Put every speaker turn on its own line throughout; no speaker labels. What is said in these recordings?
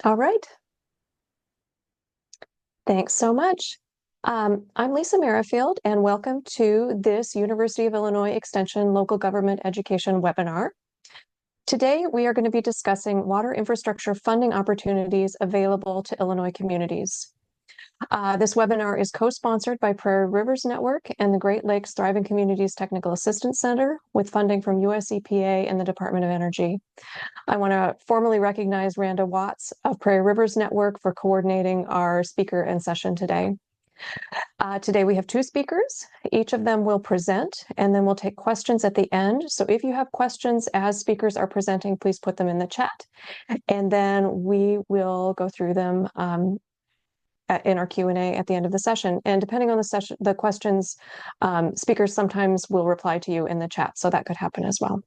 All right. Thanks so much. I'm Lisa Merrifield, and welcome to this University of Illinois Extension Local Government Education webinar. Today, we are going to be discussing water infrastructure funding opportunities available to Illinois communities. This webinar is co-sponsored by Prairie Rivers Network and the Great Lakes Thriving Communities Technical Assistance Center with funding from US EPA and the Department of Energy. I want to formally recognize Randa Watts of Prairie Rivers Network for coordinating our speaker and session today. Today we have two speakers. Each of them will present, and then we'll take questions at the end. So if you have questions as speakers are presenting, please put them in the chat, and then we will go through them in our Q&A at the end of the session. And depending on the questions, speakers sometimes will reply to you in the chat, so that could happen as well.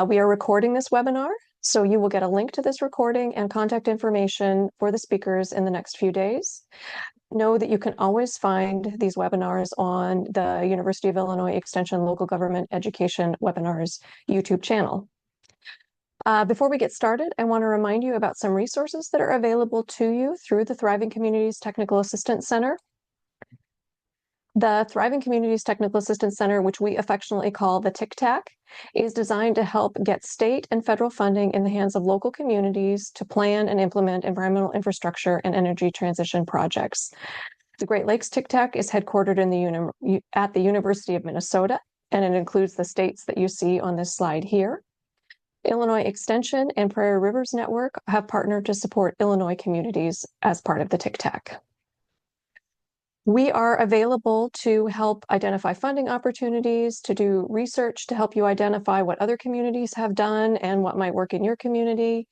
We are recording this webinar, so you will get a link to this recording and contact information for the speakers in the next few days. Know that you can always find these webinars on the University of Illinois Extension Local Government Education Webinars YouTube channel. Before we get started, I want to remind you about some resources that are available to you through the Thriving Communities Technical Assistance Center. The Thriving Communities Technical Assistance Center, which we affectionately call the TCTAC, is designed to help get state and federal funding in the hands of local communities to plan and implement environmental infrastructure and energy transition projects. The Great Lakes TCTAC is headquartered at the University of Minnesota, and it includes the states that you see on this slide here. Illinois Extension and Prairie Rivers Network have partnered to support Illinois communities as part of the TCTAC. We are available to help identify funding opportunities, to do research to help you identify what other communities have done and what might work in your community.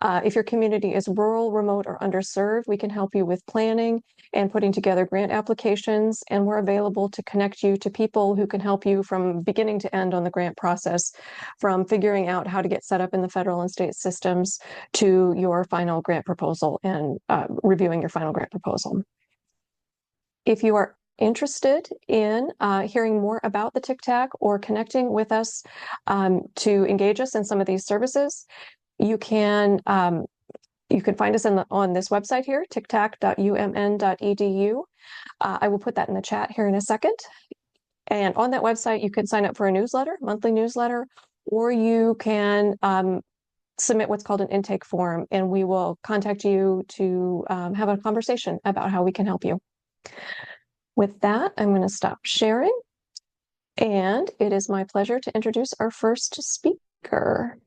If your community is rural, remote, or underserved, we can help you with planning and putting together grant applications, and we're available to connect you to people who can help you from beginning to end on the grant process, from figuring out how to get set up in the federal and state systems to your final grant proposal and reviewing your final grant proposal. If you are interested in hearing more about the TCTAC or connecting with us to engage us in some of these services, you can find us on this website here, tictac.umn.edu. I will put that in the chat here in a second. And on that website, you can sign up for a newsletter, monthly newsletter, or you can submit what's called an intake form, and we will contact you to have a conversation about how we can help you. With that, I'm going to stop sharing, and it is my pleasure to introduce our first speaker.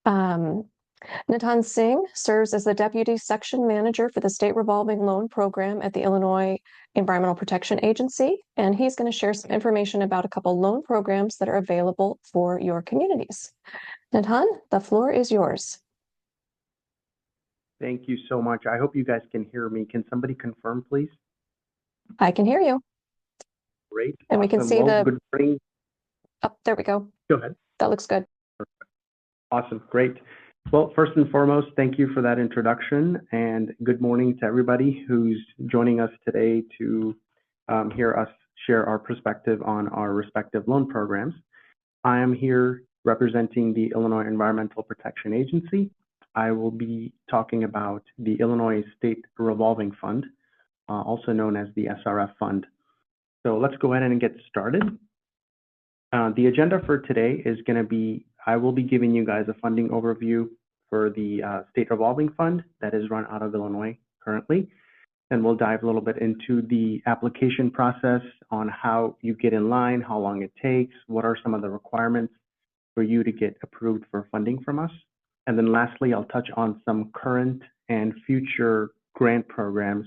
Nidhan Singh serves as the Deputy Section Manager for the State Revolving Loan Program at the Illinois Environmental Protection Agency, and he's going to share some information about a couple loan programs that are available for your communities. Nidhan, the floor is yours.
Thank you so much. I hope you guys can hear me. Can somebody confirm, please?
I can hear you.
Great.
And
awesome.
We can see
good morning.
Oh, there we go.
Go ahead.
That looks good.
Perfect. Awesome. Great. Well, first and foremost, thank you for that introduction, and good morning to everybody who's joining us today to hear us share our perspective on our respective loan programs. I am here representing the Illinois Environmental Protection Agency. I will be talking about the Illinois State Revolving Fund, also known as the SRF Fund. So let's go ahead and get started. The agenda for today is going to be, I will be giving you guys a funding overview for the State Revolving Fund that is run out of Illinois currently. And we'll dive a little bit into the application process on how you get in line, how long it takes, what are some of the requirements for you to get approved for funding from us. And then lastly, I'll touch on some current and future grant programs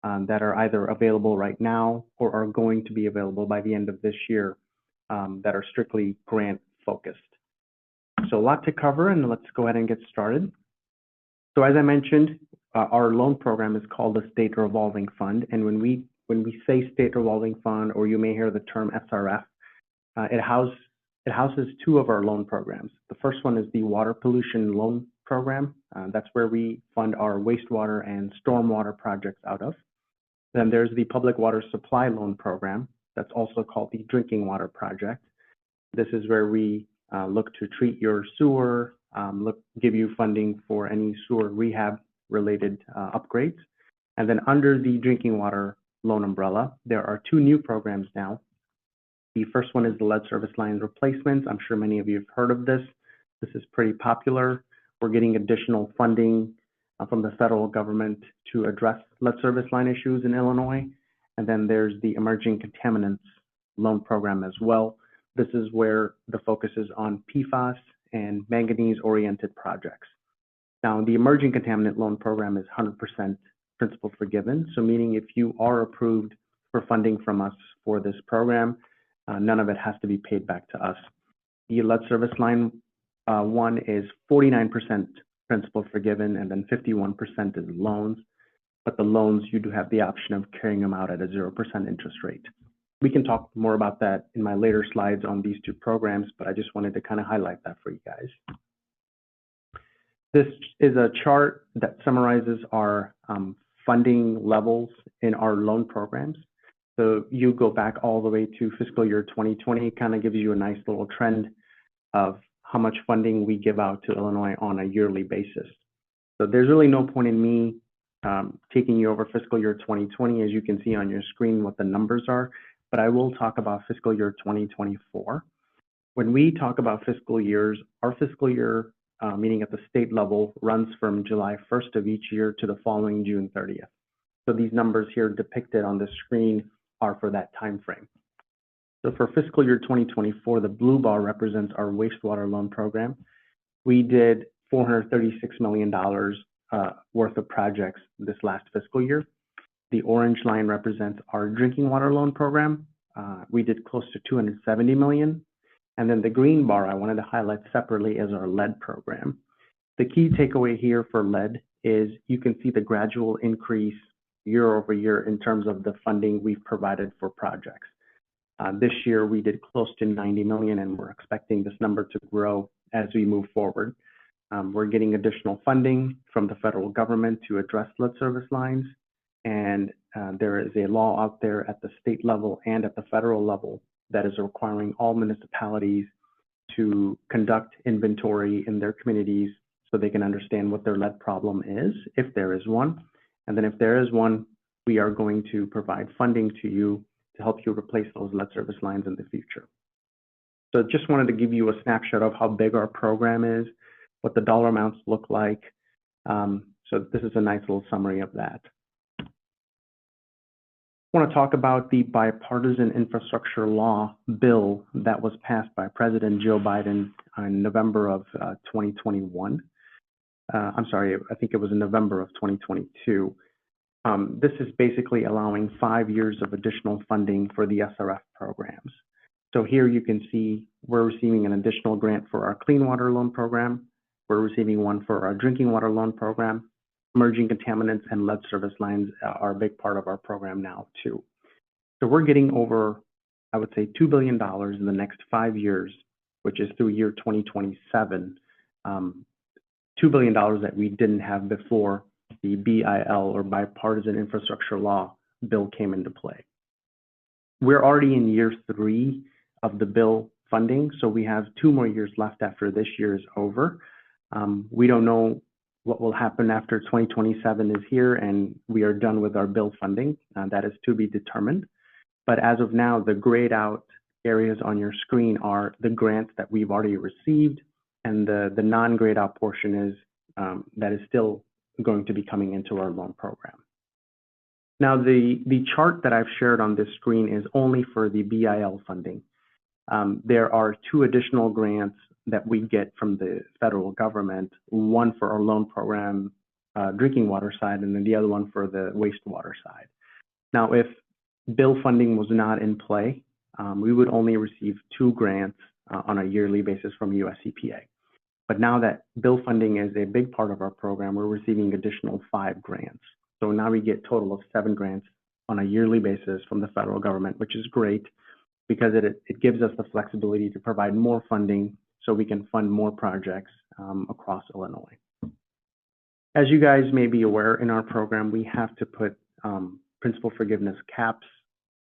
that are either available right now or are going to be available by the end of this year that are strictly grant focused. So a lot to cover, and let's go ahead and get started. So as I mentioned, our loan program is called the State Revolving Fund, and when we say State Revolving Fund, or you may hear the term SRF, it houses two of our loan programs. The first one is the Water Pollution Loan Program. That's where we fund our wastewater and stormwater projects out of. Then there's the Public Water Supply Loan Program. That's also called the Drinking Water Project. This is where we look to treat your sewer, give you funding for any sewer rehab related upgrades. And then under the drinking water loan umbrella, there are two new programs now. The first one is the lead service line replacements. I'm sure many of you have heard of this. This is pretty popular. We're getting additional funding from the federal government to address lead service line issues in Illinois. And then there's the emerging contaminants loan program as well. This is where the focus is on PFAS and manganese-oriented projects. Now, the emerging contaminant loan program is 100% principal forgiven. So meaning if you are approved for funding from us for this program, none of it has to be paid back to us. The lead service line one is 49% principal forgiven, and then 51% is loans. But the loans, you do have the option of carrying them out at a 0% interest rate. We can talk more about that in my later slides on these two programs, but I just wanted to kind of highlight that for you guys. This is a chart that summarizes our funding levels in our loan programs. So you go back all the way to fiscal year 2020, it kind of gives you a nice little trend of how much funding we give out to Illinois on a yearly basis. So there's really no point in me taking you over fiscal year 2020, as you can see on your screen what the numbers are, but I will talk about fiscal year 2024. When we talk about fiscal years, our fiscal year, meaning at the state level, runs from July 1st of each year to the following June 30th. So these numbers here depicted on the screen are for that time frame. So for fiscal year 2024, the blue bar represents our wastewater loan program. We did $436 million worth of projects this last fiscal year. The orange line represents our drinking water loan program. We did close to $270 million. And then the green bar I wanted to highlight separately is our lead program. The key takeaway here for lead is you can see the gradual increase year over year in terms of the funding we've provided for projects. This year we did close to 90 million, and we're expecting this number to grow as we move forward. We're getting additional funding from the federal government to address lead service lines, and there is a law out there at the state level and at the federal level that is requiring all municipalities to conduct inventory in their communities so they can understand what their lead problem is, if there is one. And then if there is one, we are going to provide funding to you to help you replace those lead service lines in the future. So just wanted to give you a snapshot of how big our program is, what the dollar amounts look like. So this is a nice little summary of that. I want to talk about the bipartisan infrastructure law bill that was passed by President Joe Biden in November of 2021. I'm sorry, I think it was in November of 2022. This is basically allowing 5 years of additional funding for the SRF programs. So here you can see we're receiving an additional grant for our clean water loan program. We're receiving one for our drinking water loan program. Emerging contaminants and lead service lines are a big part of our program now too. So we're getting over, I would say, $2 billion in the next 5 years, which is through year 2027. $2 billion that we didn't have before the BIL, or Bipartisan Infrastructure Law, bill came into play. We're already in year 3 of the bill funding, so we have 2 more years left after this year is over. We don't know what will happen after 2027 is here and we are done with our bill funding. That is to be determined. But as of now, the grayed out areas on your screen are the grants that we've already received, and the non-grayed out portion is that is still going to be coming into our loan program. Now, the chart that I've shared on this screen is only for the BIL funding. There are 2 additional grants that we get from the federal government, one for our loan program, drinking water side, and then the other one for the wastewater side. Now, if bill funding was not in play, we would only receive 2 grants on a yearly basis from US EPA. But now that bill funding is a big part of our program, we're receiving additional 5 grants. So now we get a total of 7 grants on a yearly basis from the federal government, which is great because it gives us the flexibility to provide more funding so we can fund more projects across Illinois. As you guys may be aware, in our program, we have to put principal forgiveness caps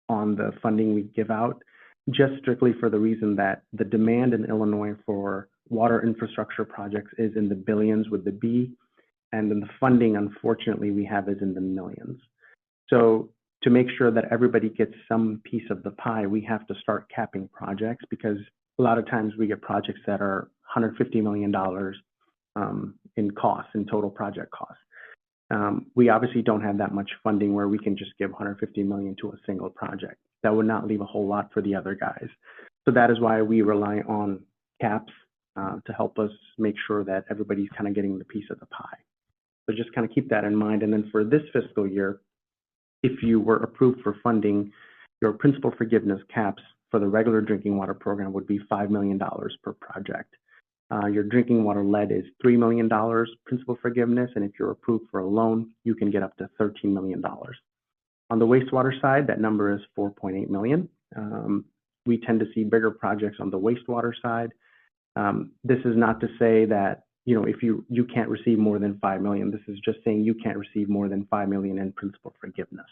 on the funding we give out, just strictly for the reason that the demand in Illinois for water infrastructure projects is in the billions with the B, and then the funding, unfortunately, we have is in the millions. So to make sure that everybody gets some piece of the pie, we have to start capping projects, because a lot of times we get projects that are $150 million in costs, in total project costs. We obviously don't have that much funding where we can just give $150 million to a single project. That would not leave a whole lot for the other guys. So that is why we rely on caps to help us make sure that everybody's kind of getting the piece of the pie. So just kind of keep that in mind. And then for this fiscal year, if you were approved for funding, your principal forgiveness caps for the regular drinking water program would be $5 million per project. Your drinking water lead is $3 million principal forgiveness, and if you're approved for a loan, you can get up to $13 million. On the wastewater side, that number is $4.8 million. We tend to see bigger projects on the wastewater side. This is not to say that if you can't receive more than $5 million. This is just saying you can't receive more than $5 million in principal forgiveness.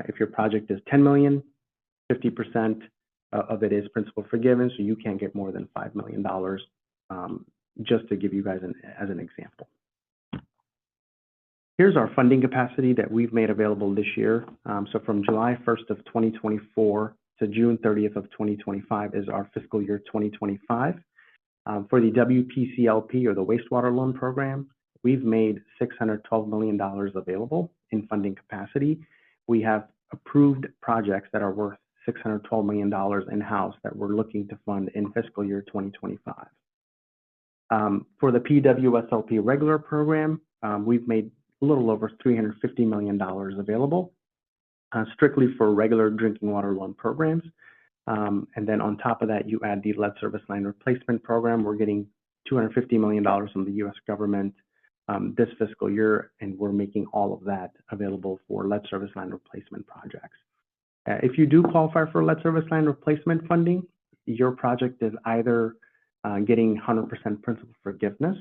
If your project is $10 million, 50% of it is principal forgiven, so you can't get more than $5 million. Just to give you guys as an example. Here's our funding capacity that we've made available this year. So from July 1st of 2024 to June 30th of 2025 is our fiscal year 2025. For the WPCLP, or the wastewater loan program, we've made $612 million available in funding capacity. We have approved projects that are worth $612 million in-house that we're looking to fund in fiscal year 2025. For the PWSLP regular program, we've made a little over $350 million available, strictly for regular drinking water loan programs. And then on top of that, you add the lead service line replacement program. We're getting $250 million from the U.S. government this fiscal year, and we're making all of that available for lead service line replacement projects. If you do qualify for lead service line replacement funding, your project is either getting 100% principal forgiveness,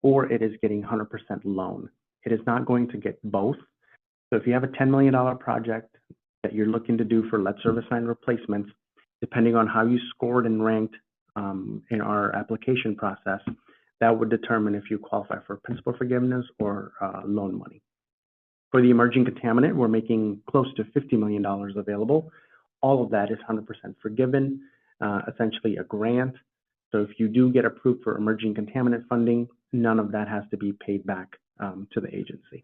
or it is getting 100% loan. It is not going to get both. So if you have a $10 million project that you're looking to do for lead service line replacements, depending on how you scored and ranked in our application process, that would determine if you qualify for principal forgiveness or loan money. For the emerging contaminant, we're making close to $50 million available. All of that is 100% forgiven, essentially a grant. So if you do get approved for emerging contaminant funding, none of that has to be paid back to the agency.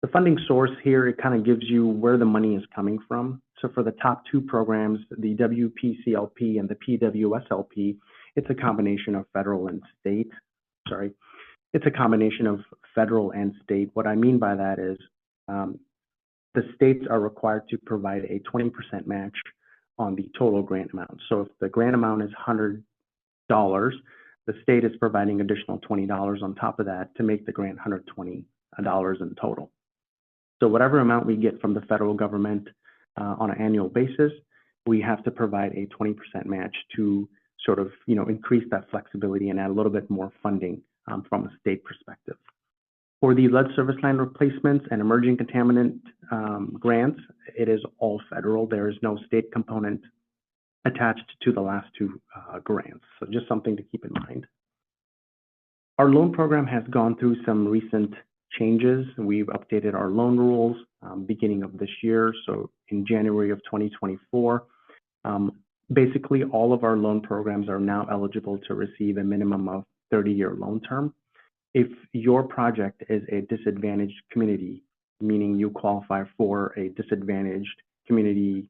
The funding source here, it kind of gives you where the money is coming from. So for the top two programs, the WPCLP and the PWSLP, it's a combination of federal and state. It's a combination of federal and state. What I mean by that is the states are required to provide a 20% match on the total grant amount. So if the grant amount is $100, the state is providing additional $20 on top of that to make the grant $120 in total. So whatever amount we get from the federal government on an annual basis, we have to provide a 20% match to sort of, increase that flexibility and add a little bit more funding from a state perspective. For the lead service line replacements and emerging contaminant grants, it is all federal. There is no state component attached to the last two grants. So just something to keep in mind. Our loan program has gone through some recent changes. We've updated our loan rules beginning of this year. So in January of 2024, basically all of our loan programs are now eligible to receive a minimum of 30-year loan term. If your project is a disadvantaged community, meaning you qualify for a disadvantaged community,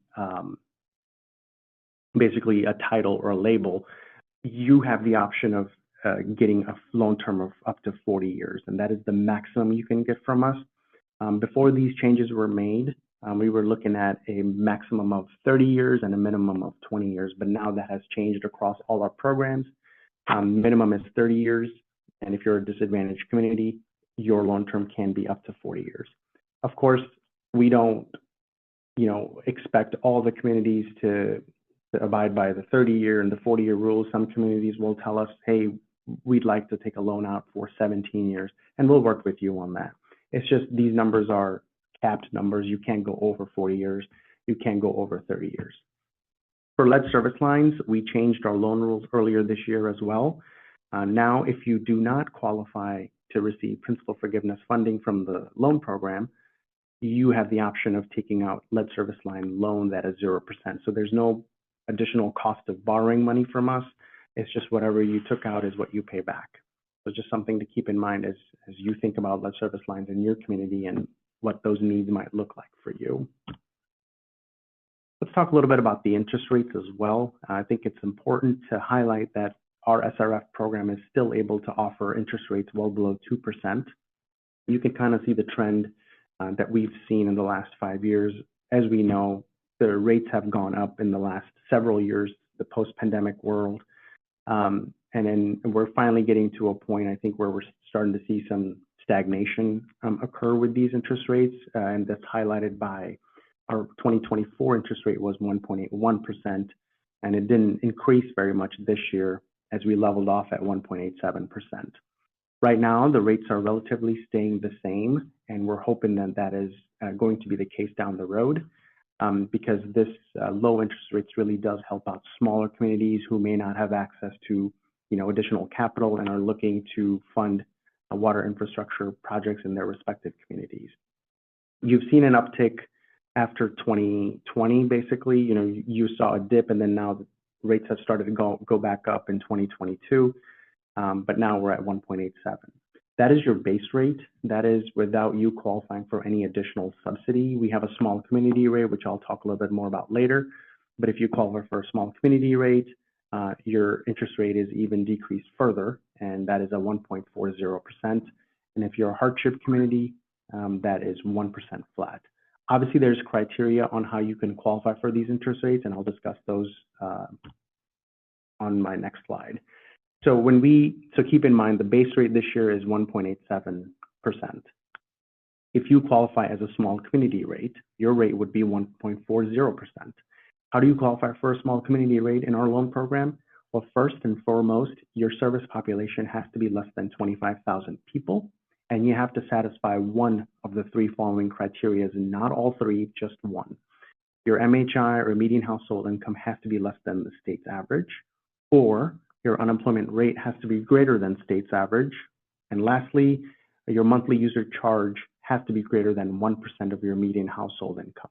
basically a title or a label, you have the option of getting a loan term of up to 40 years, and that is the maximum you can get from us. Before these changes were made, we were looking at a maximum of 30 years and a minimum of 20 years, but now that has changed across all our programs. Minimum is 30 years, and if you're a disadvantaged community, your loan term can be up to 40 years. Of course, we don't, expect all the communities to abide by the 30-year and the 40-year rules. Some communities will tell us, hey, we'd like to take a loan out for 17 years, and we'll work with you on that. It's just these numbers are capped numbers. You can't go over 40 years. You can't go over 30 years. For lead service lines, we changed our loan rules earlier this year as well. Now, if you do not qualify to receive principal forgiveness funding from the loan program, you have the option of taking out lead service line loan that is 0%. So there's no additional cost of borrowing money from us. It's just whatever you took out is what you pay back. So just something to keep in mind as you think about lead service lines in your community and what those needs might look like for you. Let's talk a little bit about the interest rates as well. I think it's important to highlight that our SRF program is still able to offer interest rates well below 2%. You can kind of see the trend that we've seen in the last 5 years. As we know, the rates have gone up in the last several years, the post-pandemic world. And then we're finally getting to a point, I think, where we're starting to see some stagnation occur with these interest rates. And that's highlighted by our 2024 interest rate was 1.81%, and it didn't increase very much this year as we leveled off at 1.87%. Right now, the rates are relatively staying the same, and we're hoping that that is going to be the case down the road because this low interest rates really does help out smaller communities who may not have access to additional capital and are looking to fund water infrastructure projects in their respective communities. You've seen an uptick after 2020, basically. You saw a dip, and then now the rates have started to go back up in 2022, but now we're at 1.87. That is your base rate. That is without you qualifying for any additional subsidy. We have a small community rate, which I'll talk a little bit more about later. But if you qualify for a small community rate, your interest rate is even decreased further, and that is a 1.40%. And if you're a hardship community, that is 1% flat. Obviously, there's criteria on how you can qualify for these interest rates, and I'll discuss those on my next slide. So keep in mind the base rate this year is 1.87%. If you qualify as a small community rate, your rate would be 1.40%. How do you qualify for a small community rate in our loan program? Well, first and foremost, your service population has to be less than 25,000 people, and you have to satisfy one of the three following criteria, not all three, just one. Your MHI or median household income has to be less than the state's average, or your unemployment rate has to be greater than state's average. And lastly, your monthly user charge has to be greater than 1% of your median household income.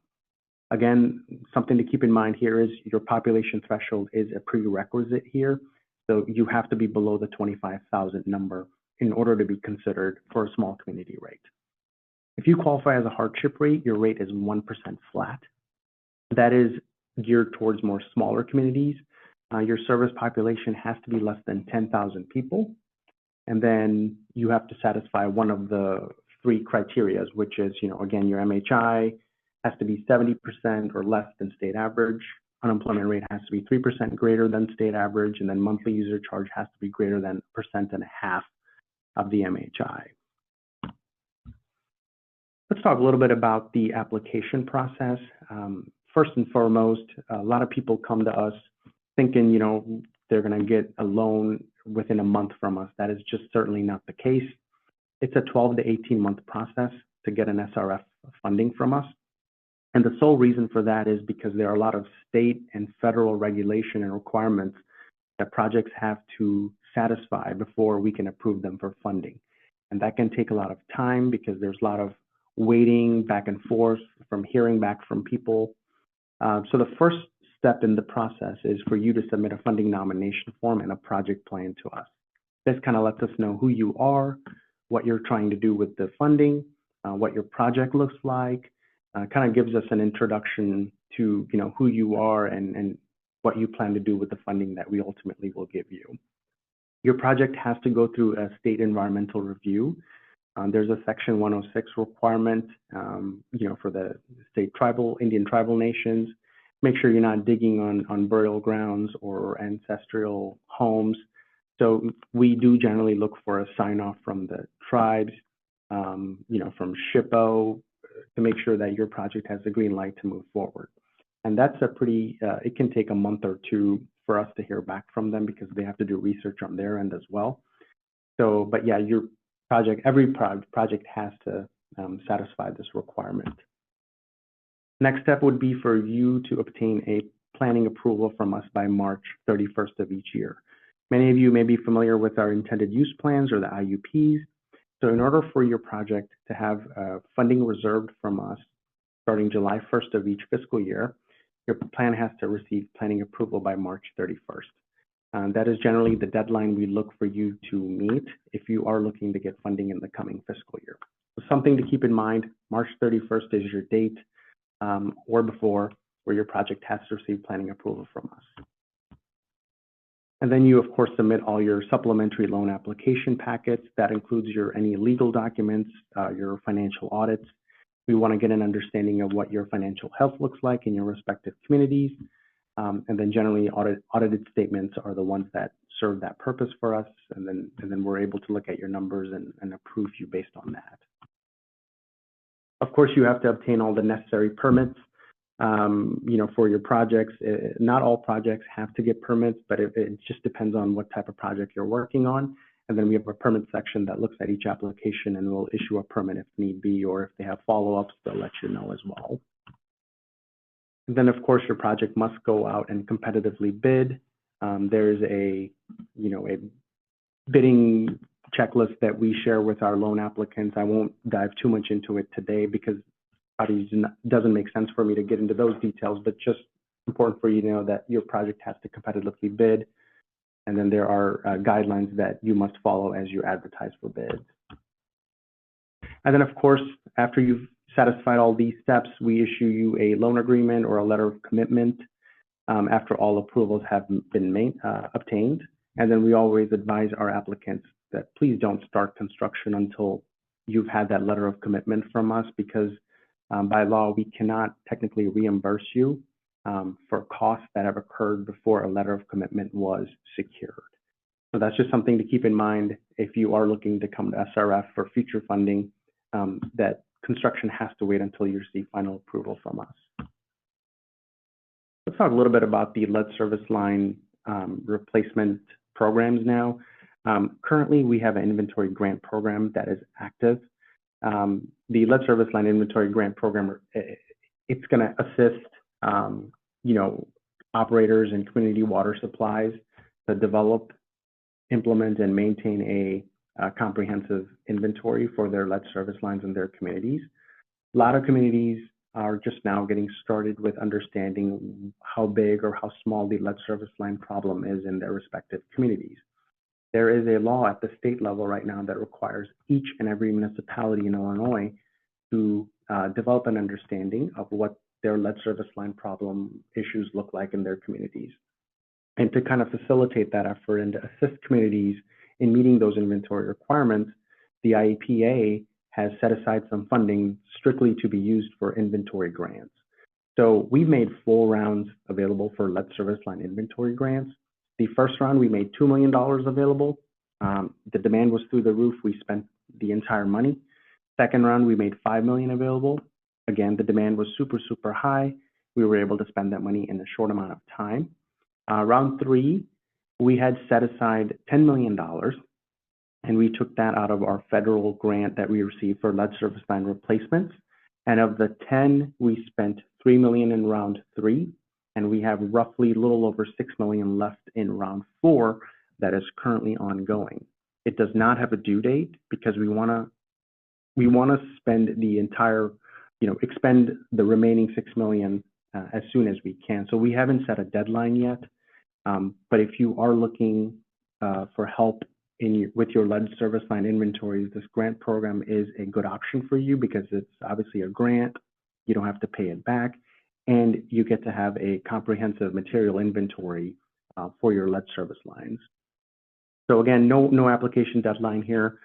Again, something to keep in mind here is your population threshold is a prerequisite here. So you have to be below the 25,000 number in order to be considered for a small community rate. If you qualify as a hardship rate, your rate is 1% flat. That is geared towards more smaller communities. Your service population has to be less than 10,000 people. And then you have to satisfy one of the three criteria, which is, again, your MHI has to be 70% or less than state average. Unemployment rate has to be 3% greater than state average. And then monthly user charge has to be greater than 1.5% of the MHI. Let's talk a little bit about the application process. First and foremost, a lot of people come to us thinking, they're going to get a loan within a month from us. That is just certainly not the case. It's a 12 to 18-month process to get an SRF funding from us. And the sole reason for that is because there are a lot of state and federal regulation and requirements that projects have to satisfy before we can approve them for funding. And that can take a lot of time because there's a lot of waiting back and forth from hearing back from people. So the first step in the process is for you to submit a funding nomination form and a project plan to us. This kind of lets us know who you are, what you're trying to do with the funding, what your project looks like, kind of gives us an introduction to who you are and what you plan to do with the funding that we ultimately will give you. Your project has to go through a state environmental review. There's a Section 106 requirement, for the state Indian tribal nations. Make sure you're not digging on burial grounds or ancestral homes. So we do generally look for a sign off from the tribes, from SHPO, to make sure that your project has the green light to move forward. And that's it can take a month or two for us to hear back from them because they have to do research on their end as well. So, but yeah, every project has to satisfy this requirement. Next step would be for you to obtain a planning approval from us by March 31st of each year. Many of you may be familiar with our intended use plans or the IUPs. So in order for your project to have funding reserved from us starting July 1st of each fiscal year, your plan has to receive planning approval by March 31st. That is generally the deadline we look for you to meet if you are looking to get funding in the coming fiscal year. So something to keep in mind, March 31st is your date or before where your project has to receive planning approval from us. And then you, of course, submit all your supplementary loan application packets. That includes any legal documents, your financial audits. We want to get an understanding of what your financial health looks like in your respective communities. And then generally audited statements are the ones that serve that purpose for us. And then we're able to look at your numbers and approve you based on that. Of course, you have to obtain all the necessary permits, for your projects. Not all projects have to get permits, but it just depends on what type of project you're working on. And then we have a permit section that looks at each application and will issue a permit if need be, or if they have follow-ups, they'll let you know as well. And then, of course, your project must go out and competitively bid. There's a bidding checklist that we share with our loan applicants. I won't dive too much into it today because it doesn't make sense for me to get into those details, but just important for you to know that your project has to competitively bid. And then there are guidelines that you must follow as you advertise for bids. And then, of course, after you've satisfied all these steps, we issue you a loan agreement or a letter of commitment after all approvals have been obtained. And then we always advise our applicants that please don't start construction until you've had that letter of commitment from us, because by law, we cannot technically reimburse you for costs that have occurred before a letter of commitment was secured. So that's just something to keep in mind if you are looking to come to SRF for future funding, that construction has to wait until you receive final approval from us. Let's talk a little bit about the lead service line replacement programs now. Currently, we have an inventory grant program that is active. The lead service line inventory grant program, it's going to assist operators and community water supplies to develop, implement, and maintain a comprehensive inventory for their lead service lines in their communities. A lot of communities are just now getting started with understanding how big or how small the lead service line problem is in their respective communities. There is a law at the state level right now that requires each and every municipality in Illinois to develop an understanding of what their lead service line problem issues look like in their communities. And to kind of facilitate that effort and to assist communities in meeting those inventory requirements, the IEPA has set aside some funding strictly to be used for inventory grants. So we've made 4 rounds available for lead service line inventory grants. The first round, we made $2 million available. The demand was through the roof. We spent the entire money. Second round, we made $5 million available. Again, the demand was super, super high. We were able to spend that money in a short amount of time. Round 3, we had set aside $10 million, and we took that out of our federal grant that we received for lead service line replacements. And of the 10, we spent $3 million in round 3, and we have roughly a little over $6 million left in round 4 that is currently ongoing. It does not have a due date because we want to spend the entire, expend the remaining $6 million as soon as we can. So we haven't set a deadline yet, but if you are looking for help with your lead service line inventories, this grant program is a good option for you because it's obviously a grant. You don't have to pay it back, and you get to have a comprehensive material inventory for your lead service lines. So again, no application deadline here.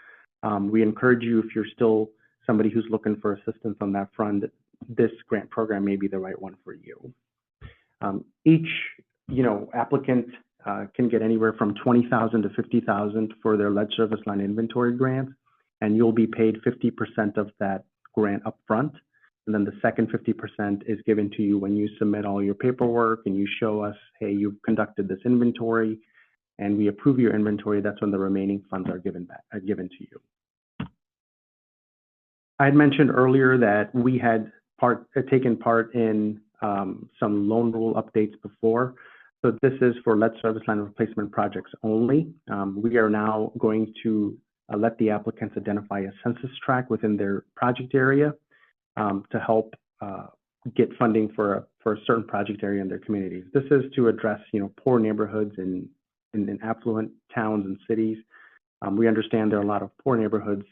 We encourage you, if you're still somebody who's looking for assistance on that front, this grant program may be the right one for you. Each applicant can get anywhere from $20,000 to $50,000 for their lead service line inventory grant, and you'll be paid 50% of that grant upfront. And then the second 50% is given to you when you submit all your paperwork and you show us, hey, you've conducted this inventory, and we approve your inventory. That's when the remaining funds are given to you. I had mentioned earlier that we had taken part in some loan rule updates before. So this is for lead service line replacement projects only. We are now going to let the applicants identify a census tract within their project area to help get funding for a certain project area in their communities. This is to address, poor neighborhoods in affluent towns and cities. We understand there are a lot of poor neighborhoods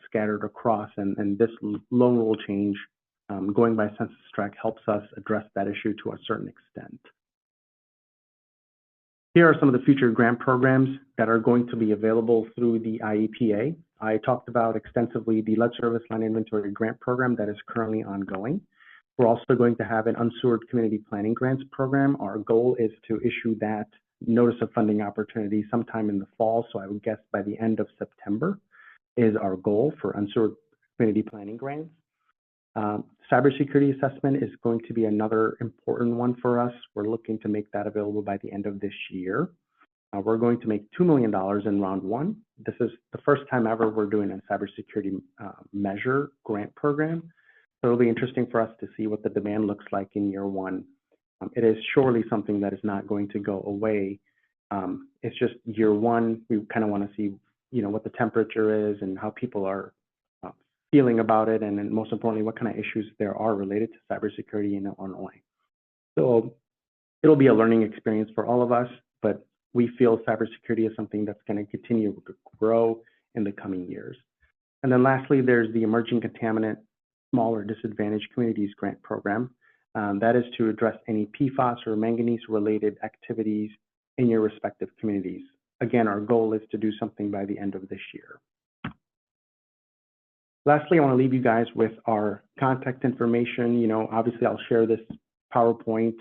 scattered across, and this loan rule change going by census tract helps us address that issue to a certain extent. Here are some of the future grant programs that are going to be available through the IEPA. I talked about extensively the lead service line inventory grant program that is currently ongoing. We're also going to have an unsewered community planning grants program. Our goal is to issue that notice of funding opportunity sometime in the fall. So I would guess by the end of September is our goal for unsewered community planning grants. Cybersecurity assessment is going to be another important one for us. We're looking to make that available by the end of this year. We're going to make $2 million in round one. This is the first time ever we're doing a cybersecurity measure grant program. So it'll be interesting for us to see what the demand looks like in year one. It is surely something that is not going to go away. It's just year one, we kind of want to see, what the temperature is and how people are feeling about it, and then most importantly, what kind of issues there are related to cybersecurity in Illinois. So it'll be a learning experience for all of us, but we feel cybersecurity is something that's going to continue to grow in the coming years. And then lastly, there's the Emerging Contaminant Smaller Disadvantaged Communities Grant Program. That is to address any PFAS or manganese-related activities in your respective communities. Again, our goal is to do something by the end of this year. Lastly, I want to leave you guys with our contact information. Obviously, I'll share this PowerPoint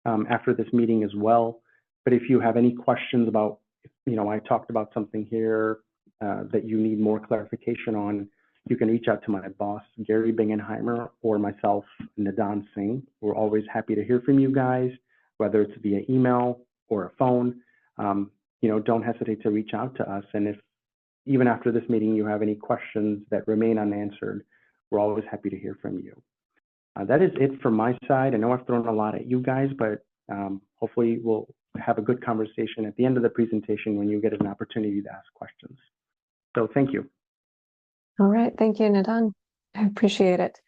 after this meeting as well. But if you have any questions about, I talked about something here that you need more clarification on, you can reach out to my boss, Gary Bingenheimer, or myself, Nidhan Singh. We're always happy to hear from you guys, whether it's via email or a phone. Don't hesitate to reach out to us. And if even after this meeting you have any questions that remain unanswered, we're always happy to hear from you. That is it from my side. I know I've thrown a lot at you guys, but hopefully we'll have a good conversation at the end of the presentation when you get an opportunity to ask questions. So thank you.
All right, thank you, Nidhan. I appreciate it.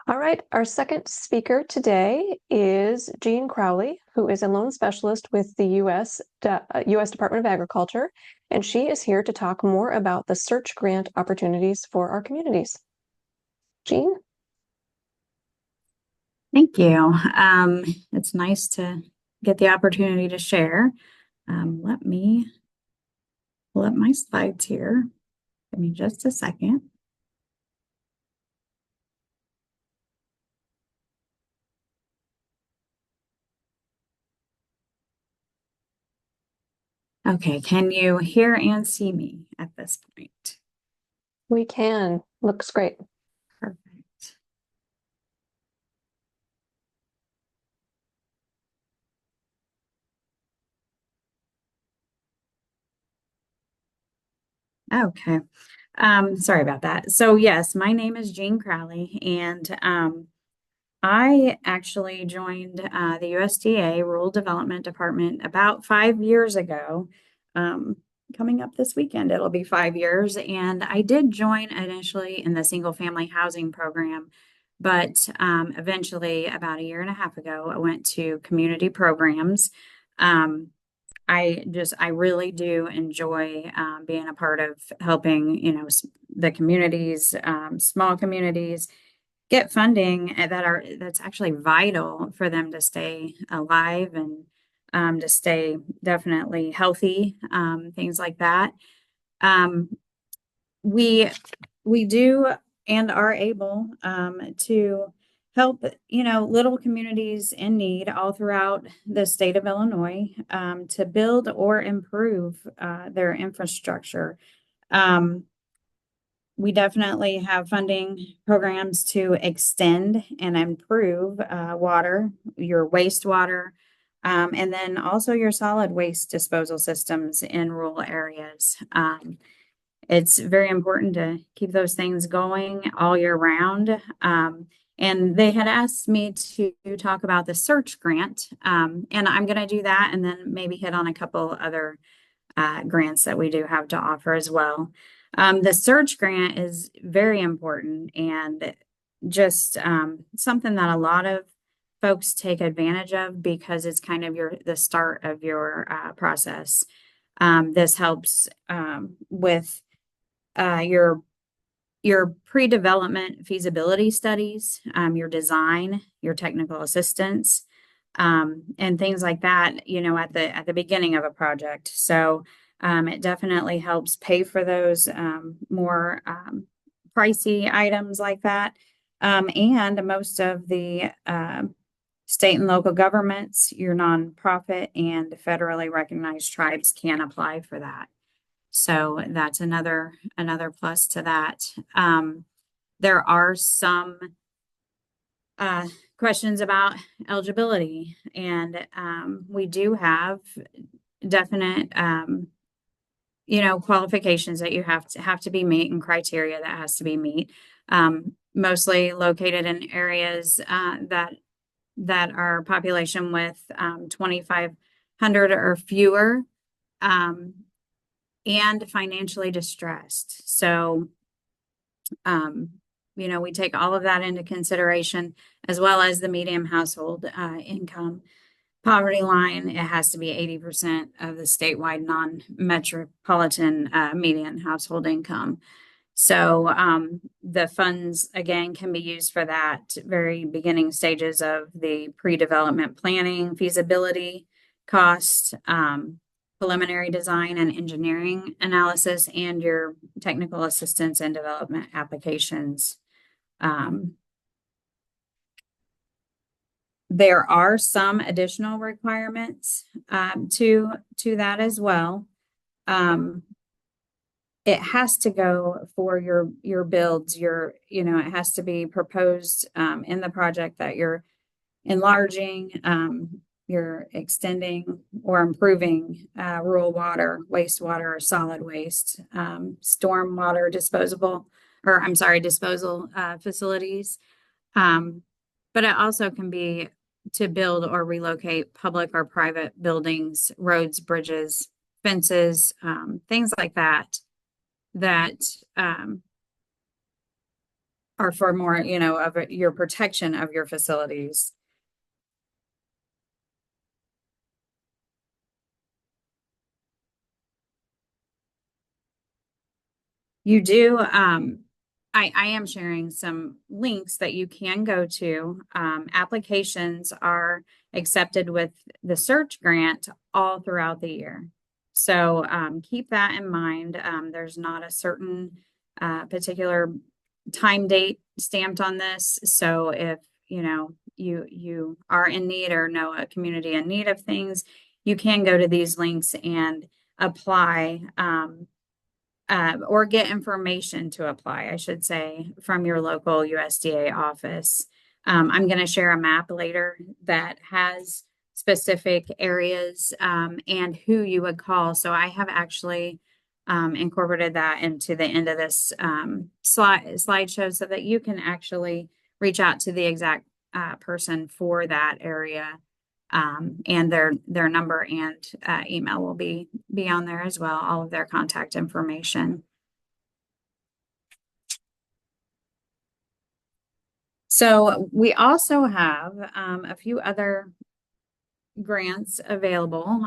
All right, our second speaker today is Jean Crowley, who is a loan specialist with the U.S. Department of Agriculture, and she is here to talk more about the search grant opportunities for our communities. Jean?
Thank you. It's nice to get the opportunity to share. Let me pull up my slides here. Give me just a second. Okay, can you hear and see me at this point?
We can. Looks great.
Perfect. Okay. Sorry about that. So yes, my name is Jean Crowley, and I actually joined the USDA Rural Development Department about 5 years ago. Coming up this weekend, it'll be 5 years. And I did join initially in the single family housing program, but eventually about 1.5 years ago, I went to community programs. I really do enjoy being a part of helping, the communities, small communities, get funding that's actually vital for them to stay alive and to stay definitely healthy, things like that. We do and are able to help, little communities in need all throughout the state of Illinois to build or improve their infrastructure. We definitely have funding programs to extend and improve water, your wastewater, and then also your solid waste disposal systems in rural areas. It's very important to keep those things going all year round. And they had asked me to talk about the search grant, and I'm going to do that and then maybe hit on a couple other grants that we do have to offer as well. The search grant is very important and just something that a lot of folks take advantage of because it's kind of the start of your process. This helps with your pre-development feasibility studies, your design, your technical assistance, and things like that, at the beginning of a project. So it definitely helps pay for those more pricey items like that. And most of the state and local governments, your nonprofit and federally recognized tribes can apply for that. So that's another plus to that. There are some questions about eligibility, and we do have definite qualifications that you have to be meet and criteria that has to be meet. Mostly located in areas that are population with 2,500 or fewer. And financially distressed. So, we take all of that into consideration, as well as the median household income. Poverty line, it has to be 80% of the statewide non-metropolitan median household income. So the funds, again, can be used for that very beginning stages of the pre-development planning, feasibility, cost, preliminary design and engineering analysis, and your technical assistance and development applications. There are some additional requirements to that as well. It has to go for your builds. It has to be proposed in the project that you're enlarging, you're extending or improving rural water, wastewater, or solid waste, stormwater disposal facilities. But it also can be to build or relocate public or private buildings, roads, bridges, fences, things like that are for more, of your protection of your facilities. You do. I am sharing some links that you can go to. Applications are accepted with the search grant all throughout the year. So keep that in mind. There's not a certain particular time date stamped on this. So if you are in need or know a community in need of things, you can go to these links and apply. Or get information to apply, I should say, from your local USDA office. I'm going to share a map later that has specific areas and who you would call. So I have actually incorporated that into the end of this slideshow so that you can actually reach out to the exact person for that area. And their number and email will be on there as well, all of their contact information. So we also have a few other grants available.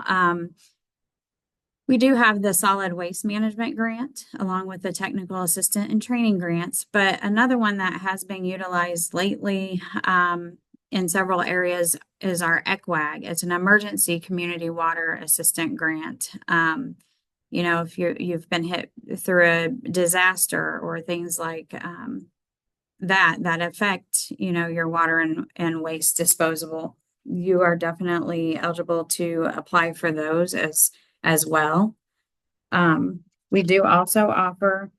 We do have the solid waste management grant along with the technical assistant and training grants, but another one that has been utilized lately in several areas is our ECWAG. It's an emergency community water assistant grant. If you've been hit through a disaster or things like that affect, your water and waste disposal, you are definitely eligible to apply for those as well. We do also offer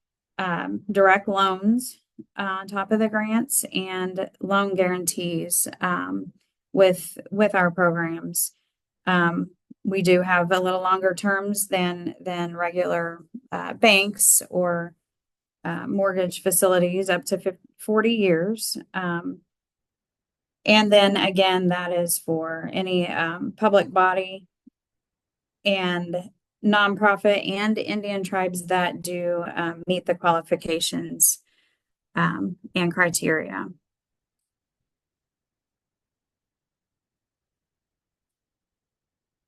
direct loans on top of the grants and loan guarantees with our programs. We do have a little longer terms than regular banks or mortgage facilities, up to 40 years. And then again, that is for any public body and nonprofit and Indian tribes that do meet the qualifications and criteria.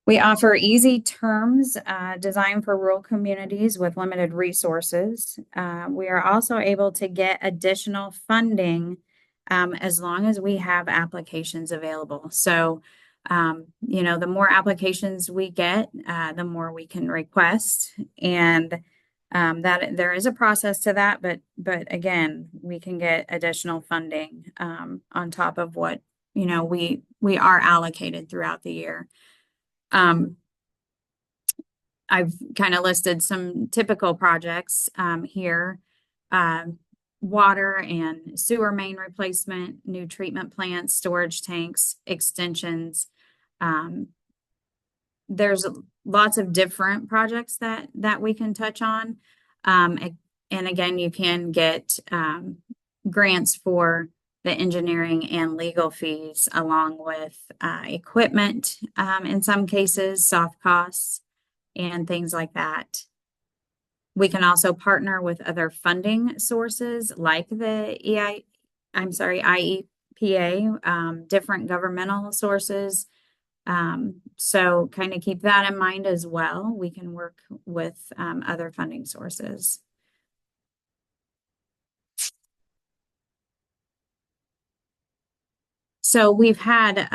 We offer easy terms designed for rural communities with limited resources. We are also able to get additional funding as long as we have applications available. So, the more applications we get, the more we can request, and that there is a process to that. But again, we can get additional funding on top of what we are allocated throughout the year. I've kind of listed some typical projects here. Water and sewer main replacement, new treatment plants, storage tanks, extensions. There's lots of different projects that we can touch on. And again, you can get grants for the engineering and legal fees, along with equipment, in some cases, soft costs, and things like that. We can also partner with other funding sources like the IEPA, different governmental sources. So kind of keep that in mind as well. We can work with other funding sources. So we've had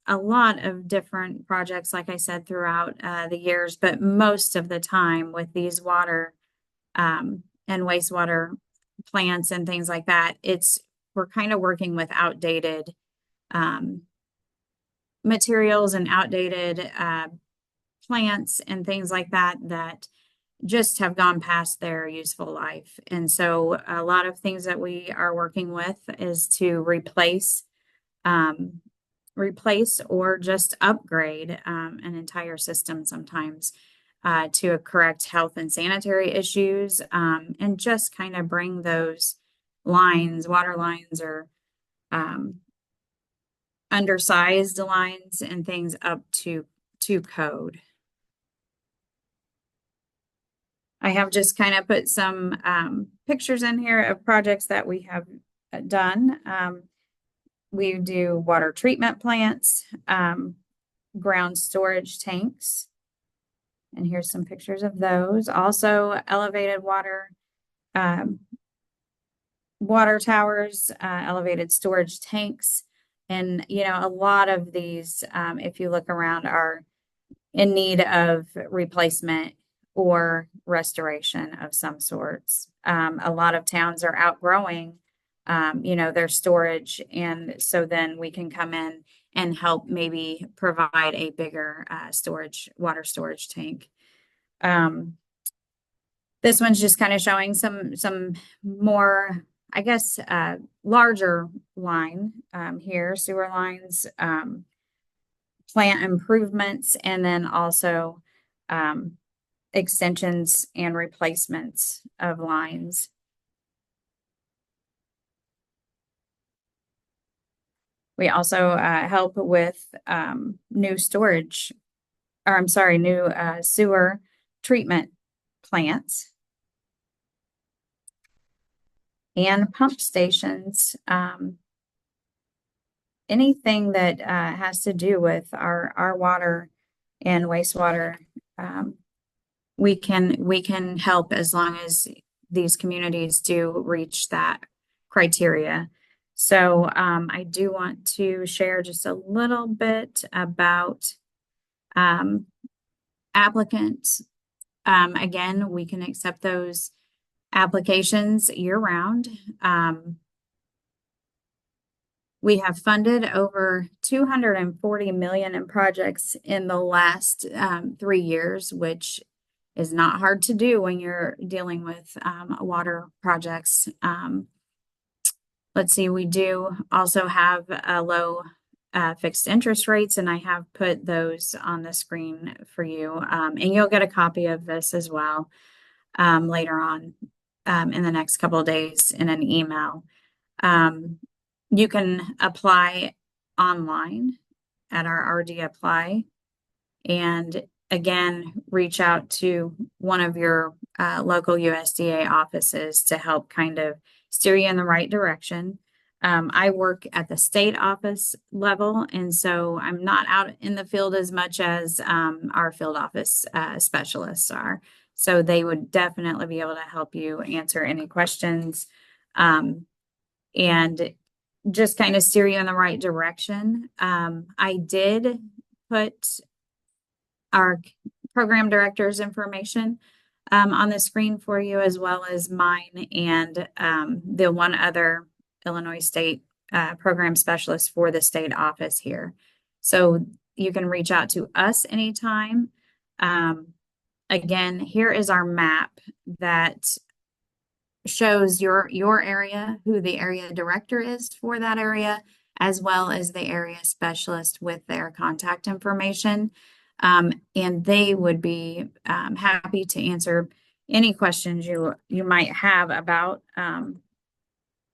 a lot of different projects, like I said, throughout the years, but most of the time with these water and wastewater plants and things like that, we're kind of working with outdated materials and outdated plants and things like that just have gone past their useful life. And so a lot of things that we are working with is to replace or just upgrade an entire system sometimes to correct health and sanitary issues, and just kind of bring those water lines or undersized lines and things up to code. I have just kind of put some pictures in here of projects that we have done. We do water treatment plants, ground storage tanks, and here's some pictures of those. Also, elevated water towers, elevated storage tanks, and a lot of these, if you look around, are in need of replacement or restoration of some sorts. A lot of towns are outgrowing their storage. And so then we can come in and help maybe provide a bigger water storage tank. This one's just kind of showing some more, I guess, larger line here, sewer lines, plant improvements, and then also extensions and replacements of lines. We also help with new sewer treatment plants and pump stations. Anything that has to do with our water and wastewater, we can help as long as these communities do reach that criteria. So I do want to share just a little bit about applicants. Again, we can accept those applications year-round. We have funded over $240 million in projects in the last 3 years, which is not hard to do when you're dealing with water projects. Let's see, we do also have a low fixed interest rates, and I have put those on the screen for you. And you'll get a copy of this as well later on in the next couple of days in an email. You can apply online at our RD Apply. And again, reach out to one of your local USDA offices to help kind of steer you in the right direction. I work at the state office level, and so I'm not out in the field as much as our field office specialists are. So they would definitely be able to help you answer any questions and just kind of steer you in the right direction. I did put our program director's information on the screen for you, as well as mine and the one other Illinois State program specialist for the state office here. So you can reach out to us anytime. Again, here is our map that shows your area, who the area director is for that area, as well as the area specialist with their contact information. And they would be happy to answer any questions you might have about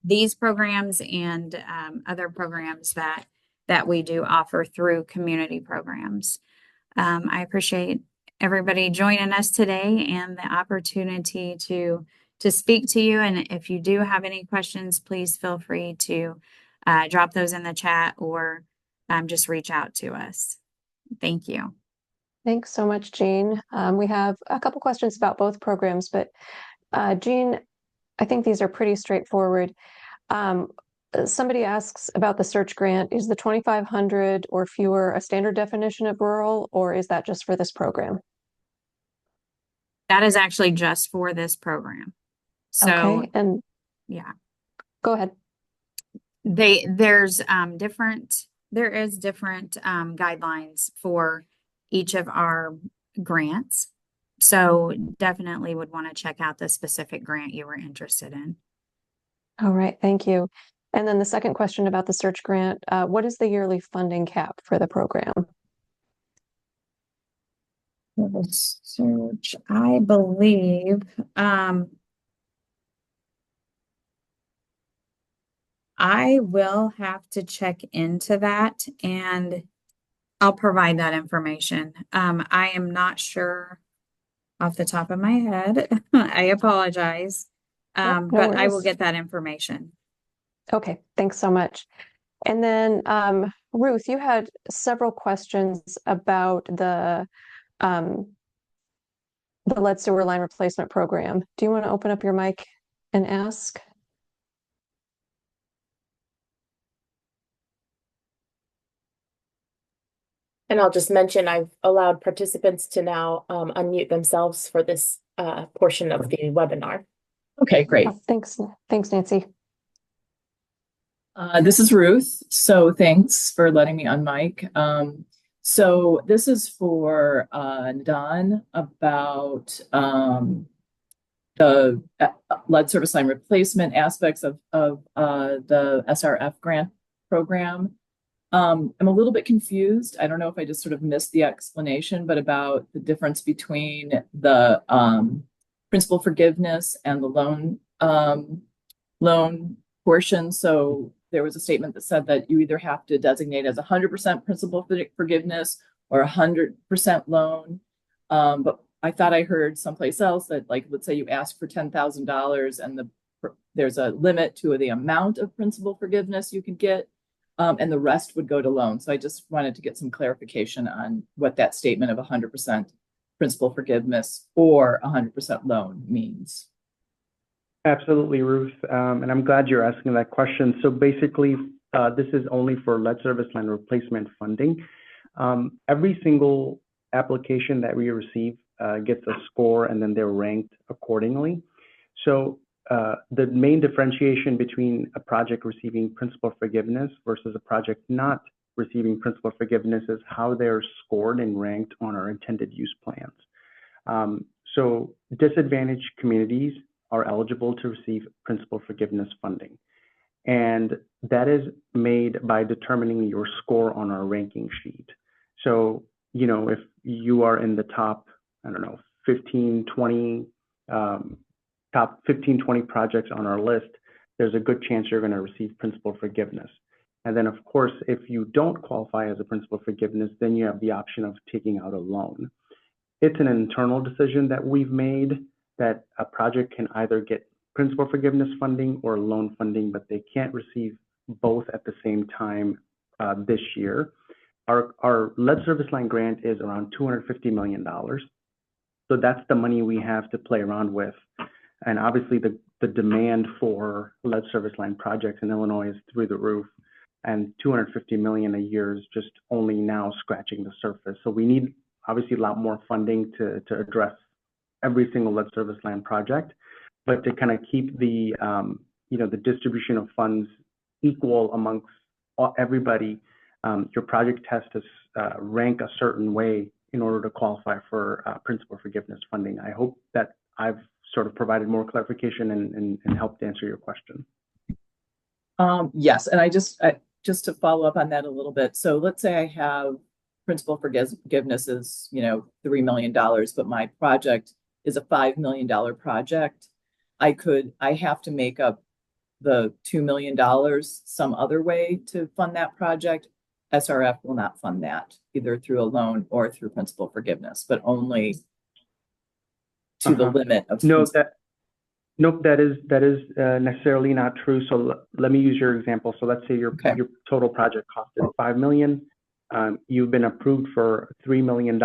these programs and other programs that we do offer through community programs. I appreciate everybody joining us today and the opportunity to speak to you. And if you do have any questions, please feel free to drop those in the chat or just reach out to us. Thank you.
Thanks so much, Jean. We have a couple questions about both programs, but Jean, I think these are pretty straightforward. Somebody asks about the search grant. Is the 2,500 or fewer a standard definition of rural, or is that just for this program?
That is actually just for this program. So,
okay, and
yeah,
go ahead.
There is different guidelines for each of our grants. So definitely would want to check out the specific grant you were interested in.
All right, thank you. And then the second question about the search grant, what is the yearly funding cap for the program?
For the search, I believe, I will have to check into that and I'll provide that information. I am not sure off the top of my head. I apologize.
No
But I will
worries.
get that information.
Okay, thanks so much. And then Ruth, you had several questions about the lead sewer line replacement program. Do you want to open up your mic and ask?
And I'll just mention I've allowed participants to now unmute themselves for this portion of the webinar.
Okay, great.
Oh, thanks, Nancy.
This is Ruth. So thanks for letting me unmic. So this is for Nidhan about the lead service line replacement aspects of the SRF grant program. I'm a little bit confused. I don't know if I just sort of missed the explanation, but about the difference between the principal forgiveness and the loan portion. So there was a statement that said that you either have to designate as 100% principal forgiveness or 100% loan. But I thought I heard someplace else that, like, let's say you ask for $10,000 and there's a limit to the amount of principal forgiveness you can get. And the rest would go to loan. So I just wanted to get some clarification on what that statement of 100% principal forgiveness or 100% loan means.
Absolutely, Ruth. And I'm glad you're asking that question. So basically, this is only for lead service line replacement funding. Every single application that we receive gets a score and then they're ranked accordingly. So the main differentiation between a project receiving principal forgiveness versus a project not receiving principal forgiveness is how they're scored and ranked on our intended use plans. So disadvantaged communities are eligible to receive principal forgiveness funding. And that is made by determining your score on our ranking sheet. So, you know, if you are in the top, I don't know, 15, 20, top 15, 20 projects on our list, there's a good chance you're going to receive principal forgiveness. And then, of course, if you don't qualify as a principal forgiveness, then you have the option of taking out a loan. It's an internal decision that we've made that a project can either get principal forgiveness funding or loan funding, but they can't receive both at the same time this year. Our lead service line grant is around $250 million. So that's the money we have to play around with. And obviously the demand for lead service line projects in Illinois is through the roof. And $250 million a year is just only now scratching the surface. So we need obviously a lot more funding to address every single lead service line project, but to kind of keep the the distribution of funds equal amongst everybody, your project has to rank a certain way in order to qualify for principal forgiveness funding. I hope that I've sort of provided more clarification and helped answer your question.
Yes, and I just to follow up on that a little bit. So let's say I have principal forgiveness is, $3 million, but my project is a $5 million project. I have to make up the $2 million some other way to fund that project. SRF will not fund that either through a loan or through principal forgiveness, but only to the limit of.
Nope, that is necessarily not true. So let me use your example. So let's say your total project cost is $5 million. You've been approved for $3 million,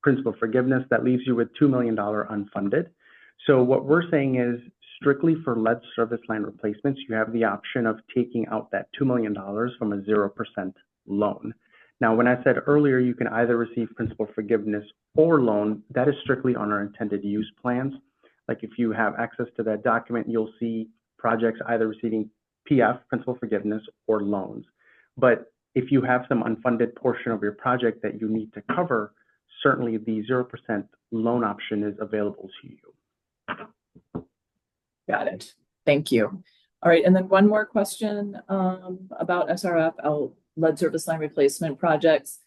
principal forgiveness. That leaves you with $2 million unfunded. So what we're saying is strictly for lead service line replacements, you have the option of taking out that $2 million from a 0% loan. Now, when I said earlier, you can either receive principal forgiveness or loan, that is strictly on our intended use plans. Like if you have access to that document, you'll see projects either receiving PF, principal forgiveness, or loans. But if you have some unfunded portion of your project that you need to cover, certainly the 0% loan option is available to you.
Got it. Thank you. All right, and then one more question about SRF, lead service line replacement projects.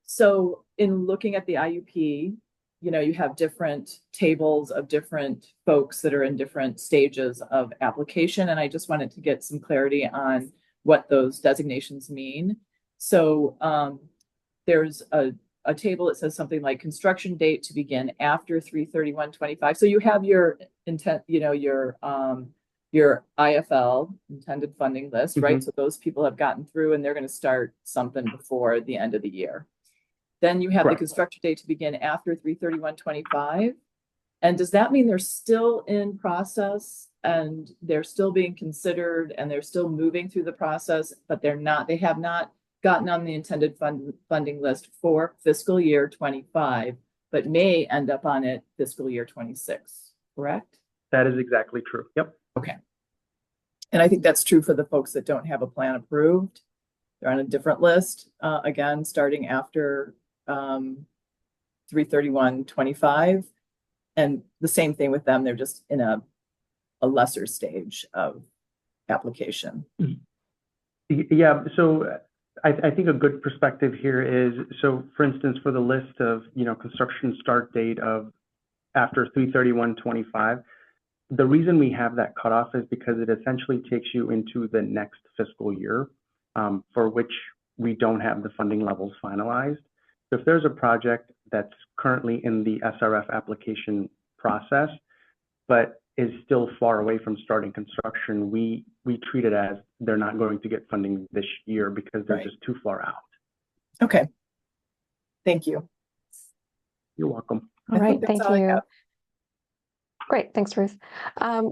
So in looking at the IUP, you have different tables of different folks that are in different stages of application, and I just wanted to get some clarity on what those designations mean. So there's a table that says something like construction date to begin after 3/31/25. So you have your intent, your IFL, intended funding list, right? So those people have gotten through and they're going to start something before the end of the year. Then you have the construction date to begin after 3/31/25. And does that mean they're still in process and they're still being considered and they're still moving through the process, but they have not gotten on the intended funding list for fiscal year 25, but may end up on it fiscal year 26, correct?
That is exactly true. Yep.
Okay. And I think that's true for the folks that don't have a plan approved. They're on a different list, again, starting after 3/31/25. And the same thing with them. They're just in a lesser stage of application.
Yeah. So I think a good perspective here is, so for instance, for the list of, construction start date of after 3/31/25, the reason we have that cutoff is because it essentially takes you into the next fiscal year, for which we don't have the funding levels finalized. So if there's a project that's currently in the SRF application process, but is still far away from starting construction, we treat it as they're not going to get funding this year because they're just too far out.
Okay. Thank you.
You're welcome.
All right, thank you. Great, thanks, Ruth.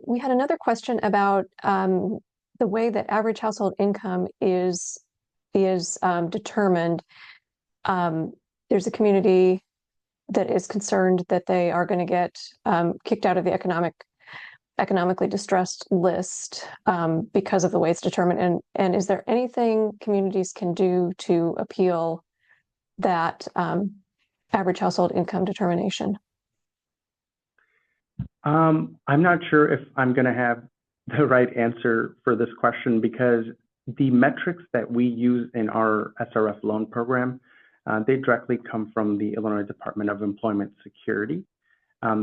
We had another question about the way that average household income is determined. There's a community that is concerned that they are going to get kicked out of the economically distressed list because of the way it's determined. And is there anything communities can do to appeal that average household income determination?
I'm not sure if I'm going to have the right answer for this question, because the metrics that we use in our SRF loan program, they directly come from the Illinois Department of Employment Security.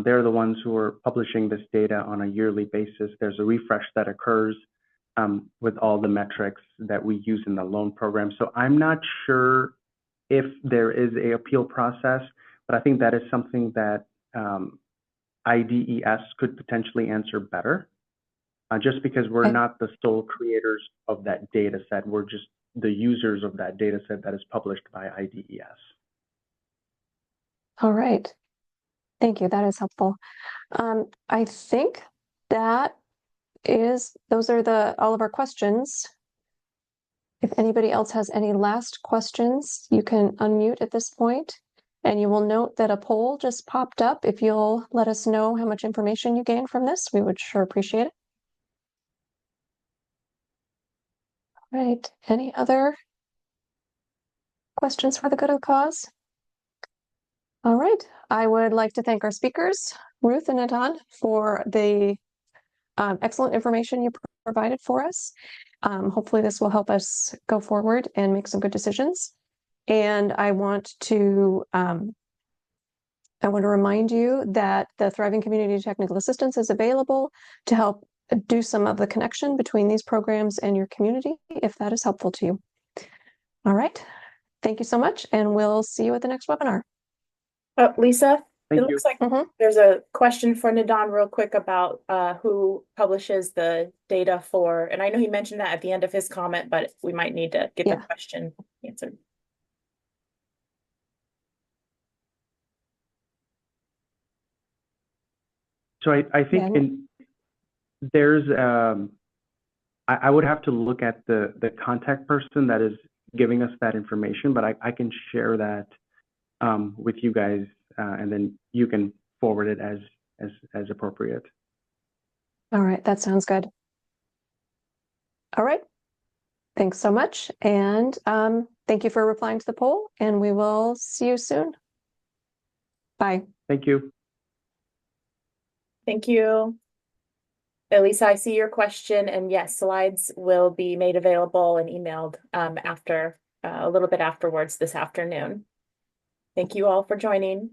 They're the ones who are publishing this data on a yearly basis. There's a refresh that occurs with all the metrics that we use in the loan program. So I'm not sure if there is a appeal process, but I think that is something that IDES could potentially answer better, just because we're
Okay.
not the sole creators of that data set. We're just the users of that data set that is published by IDES.
All right. Thank you. That is helpful. I think those are all of our questions. If anybody else has any last questions, you can unmute at this point, and you will note that a poll just popped up. If you'll let us know how much information you gained from this, we would sure appreciate it. All right. Any other questions for the good of the cause? All right. I would like to thank our speakers, Ruth and Nidhan, for the excellent information you provided for us. Hopefully this will help us go forward and make some good decisions. And I want to remind you that the Thriving Community Technical Assistance is available to help do some of the connection between these programs and your community, if that is helpful to you. All right. Thank you so much, and we'll see you at the next webinar.
Lisa,
Thank
it
you.
looks like
Mhm.
there's a question for Nidhan real quick about who publishes the data for, and I know he mentioned that at the end of his comment, but we might need to get the
Yeah.
question answered.
So I think
Yeah.
there's I would have to look at the contact person that is giving us that information, but I can share that with you guys, and then you can forward it as appropriate.
All right. That sounds good. All right. Thanks so much. And thank you for replying to the poll, and we will see you soon. Bye.
Thank you.
Thank you. Elisa, I see your question, and yes, slides will be made available and emailed after a little bit afterwards this afternoon. Thank you all for joining.